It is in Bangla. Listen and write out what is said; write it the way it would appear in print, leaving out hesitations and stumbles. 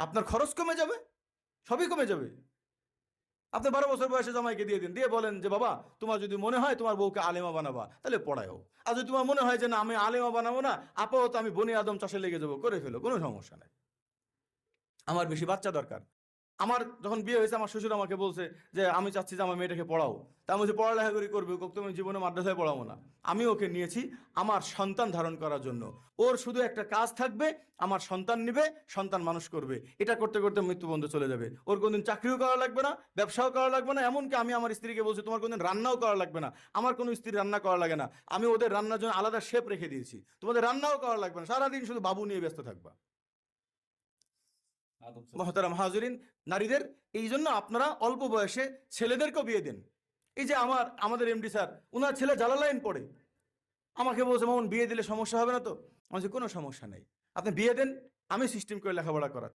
আপনার খরচ কমে যাবে, সবই কমে যাবে। আপনি 12 বছর বয়সে জামাইকে দিয়ে দিন, দিয়ে বলেন যে বাবা তোমার যদি মনে হয় তোমার বউকে আলেমা বানাবা তাহলে পড়ায়ও, আর যদি তোমার মনে হয় যে না আমি আলেমা বানাবো না, আপাতত আমি বনি আদম চাষে লেগে যাবো, করে ফেলো, কোনো সমস্যা নাই, আমার বেশি বাচ্চা দরকার। আমার যখন বিয়ে হয়েছে আমার শ্বশুর আমাকে বলছে যে আমি চাচ্ছি যে আমার মেয়েটাকে পড়াও, তা আমি বলছি পড়ালেখা করে করবে, তুমি জীবনে মাদ্রাসায় পড়াবো না। আমি ওকে নিয়েছি আমার সন্তান ধারণ করার জন্য। ওর শুধু একটা কাজ থাকবে, আমার সন্তান নিবে, সন্তান মানুষ করবে, এটা করতে করতে মৃত্যুবন্ধ চলে যাবে। ওর কোনদিন চাকরিও করা লাগবে না, ব্যবসাও করা লাগবে না, এমনকি আমি আমার স্ত্রীকে বলছি তোমার কোনদিন রান্নাও করা লাগবে না। আমার কোনো স্ত্রী রান্না করা লাগে না, আমি ওদের রান্নার জন্য আলাদা শেপ রেখে দিয়েছি, তোমাদের রান্নাও করা লাগবে না, সারাদিন শুধু বাবু নিয়ে ব্যস্ত থাকবা। মহতারাম হাজরিন, নারীদের এই জন্য আপনারা অল্প বয়সে ছেলেদেরকেও বিয়ে দেন। এই যে আমাদের এমডি স্যার, ওনার ছেলে জালালাইন পড়ে, আমাকে বলছে মামুন বিয়ে দিলে সমস্যা হবে না তো? আমি বলছি কোনো সমস্যা নেই, আপনি বিয়ে দেন, আমি সিস্টেম করে লেখাপড়া করা।